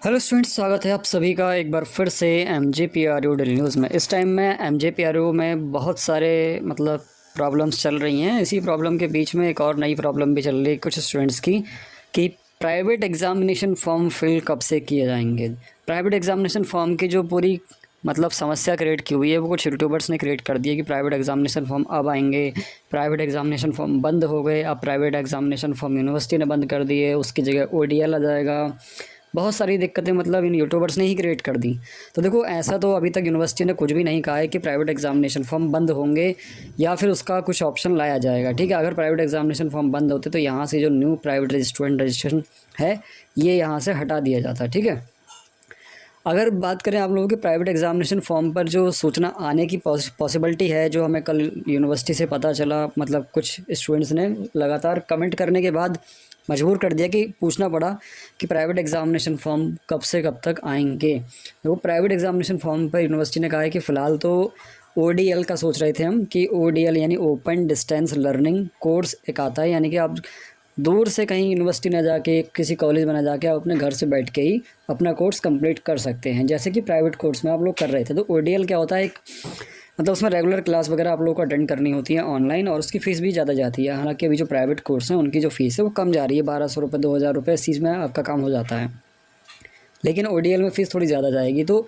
Hello students, स्वागत है आप सभी का एक बार फिर से MJPRU डेली न्यूज़ में। इस टाइम में MJPRU में बहुत सारे प्रॉब्लम्स चल रही हैं। इसी प्रॉब्लम के बीच में एक और नई प्रॉब्लम भी चल रही है कुछ स्टूडेंट्स की कि प्राइवेट एग्ज़ामिनेशन फॉर्म फिल कब से किए जाएंगे। प्राइवेट एग्ज़ामिनेशन फॉर्म की जो पूरी समस्या क्रिएट की हुई है वो कुछ यूट्यूबर्स ने क्रिएट कर दी है कि प्राइवेट एग्ज़ामिनेशन फॉर्म अब आएंगे, प्राइवेट एग्ज़ामिनेशन फॉर्म बंद हो गए, अब प्राइवेट एग्ज़ामिनेशन फॉर्म यूनिवर्सिटी ने बंद कर दिए, उसकी जगह ODL आ जाएगा। बहुत सारी दिक्कतें इन यूट्यूबर्स ने ही क्रिएट कर दी। तो देखो, ऐसा तो अभी तक यूनिवर्सिटी ने कुछ भी नहीं कहा है कि प्राइवेट एग्ज़ामिनेशन फॉर्म बंद होंगे या फिर उसका कुछ ऑप्शन लाया जाएगा। ठीक है, अगर प्राइवेट एग्ज़ामिनेशन फॉर्म बंद होते तो यहाँ से जो न्यू प्राइवेट स्टूडेंट रजिस्ट्रेशन है ये यहाँ से हटा दिया जाता। ठीक है, अगर बात करें आप लोगों के प्राइवेट एग्ज़ामिनेशन फॉर्म पर जो सूचना आने की पॉसिबिलिटी है, जो हमें कल यूनिवर्सिटी से पता चला, कुछ स्टूडेंट्स ने लगातार कमेंट करने के बाद मजबूर कर दिया कि पूछना पड़ा कि प्राइवेट एग्ज़ामिनेशन फॉर्म कब से कब तक आएंगे। वो प्राइवेट एग्ज़ामिनेशन फॉर्म पर यूनिवर्सिटी ने कहा है कि फ़िलहाल तो ODL का सोच रहे थे हम कि ODL यानी ओपन डिस्टेंस लर्निंग कोर्स एक आता है, यानी कि आप दूर से कहीं यूनिवर्सिटी ना जाके, किसी कॉलेज में ना जाके, आप अपने घर से बैठ के ही अपना कोर्स कंप्लीट कर सकते हैं, जैसे कि प्राइवेट कोर्स में आप लोग कर रहे थे। तो ODL क्या होता है, एक उसमें रेगुलर क्लास वगैरह आप लोगों को अटेंड करनी होती है ऑनलाइन, और उसकी फ़ीस भी ज़्यादा जाती है। हालांकि अभी जो प्राइवेट कोर्स हैं उनकी जो फ़ीस है वो कम जा रही है, 1200 रुपये 2000 रुपये, इस चीज़ में आपका काम हो जाता है। लेकिन ODL में फ़ीस थोड़ी ज़्यादा जाएगी। तो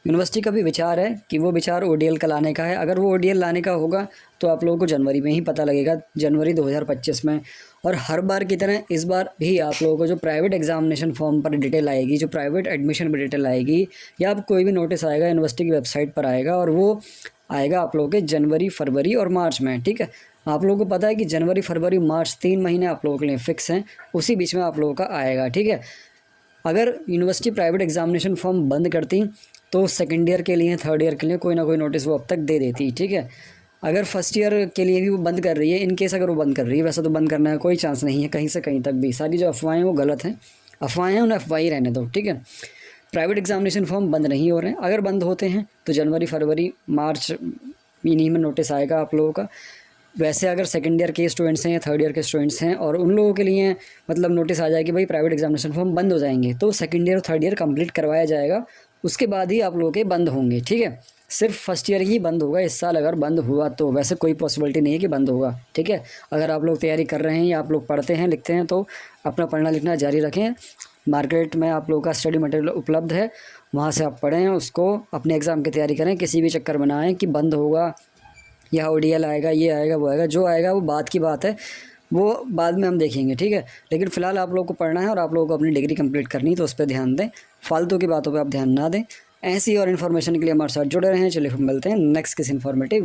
यूनिवर्सिटी का भी विचार है कि वो विचार ODL का लाने का है। अगर वो ODL लाने का होगा तो आप लोगों को जनवरी में ही पता लगेगा, जनवरी 2025 में। और हर बार की तरह इस बार भी आप लोगों को जो प्राइवेट एग्ज़ामिनेशन फॉर्म पर डिटेल आएगी, जो प्राइवेट एडमिशन पर डिटेल आएगी, या आप कोई भी नोटिस आएगा यूनिवर्सिटी की वेबसाइट पर आएगा, और वो आएगा आप लोगों के जनवरी, फरवरी और मार्च में। ठीक है, आप लोगों को पता है कि जनवरी, फरवरी, मार्च 3 महीने आप लोगों के लिए फ़िक्स हैं, उसी बीच में आप लोगों का आएगा। ठीक है, अगर यूनिवर्सिटी प्राइवेट एग्ज़ामिनेशन फॉर्म बंद करती तो सेकेंड ईयर के लिए, थर्ड ईयर के लिए कोई ना कोई नोटिस वो अब तक दे देती। ठीक है, अगर फर्स्ट ईयर के लिए भी वो बंद कर रही है, इन केस अगर वो बंद कर रही है, वैसे तो बंद करने का कोई चांस नहीं है कहीं से कहीं तक भी। सारी जो अफवाहें हैं वो गलत हैं, अफवाहें हैं, उन्हें अफवाह ही रहने दो। ठीक है, प्राइवेट एग्ज़ामिनेशन फॉर्म बंद नहीं हो रहे हैं। अगर बंद होते हैं तो जनवरी, फरवरी, मार्च इन्हीं में नोटिस आएगा आप लोगों का। वैसे अगर सेकंड ईयर के स्टूडेंट्स हैं या थर्ड ईयर के स्टूडेंट्स हैं और उन लोगों के लिए नोटिस आ जाए कि भाई प्राइवेट एग्ज़ामिनेशन फॉर्म बंद हो जाएंगे, तो सेकंड ईयर और थर्ड ईयर कंप्लीट करवाया जाएगा, उसके बाद ही आप लोगों के बंद होंगे। ठीक है, सिर्फ फर्स्ट ईयर ही बंद होगा इस साल अगर बंद हुआ तो। वैसे कोई पॉसिबिलिटी नहीं है कि बंद होगा। ठीक है, अगर आप लोग तैयारी कर रहे हैं या आप लोग पढ़ते हैं, लिखते हैं, तो अपना पढ़ना लिखना जारी रखें। मार्केट में आप लोगों का स्टडी मटेरियल उपलब्ध है, वहाँ से आप पढ़ें, उसको अपने एग्ज़ाम की तैयारी करें। किसी भी चक्कर में ना आएँ कि बंद होगा या ODL आएगा, ये आएगा, वो आएगा। जो आएगा वो बाद की बात है, वो बाद में हम देखेंगे। ठीक है, लेकिन फ़िलहाल आप लोगों को पढ़ना है और आप लोगों को अपनी डिग्री कंप्लीट करनी है, तो उस पर ध्यान दें, फालतू की बातों पे आप ध्यान ना दें। ऐसी और इन्फॉर्मेशन के लिए हमारे साथ जुड़े रहें। चलिए फिर मिलते हैं नेक्स्ट किसी इन्फॉर्मेटिव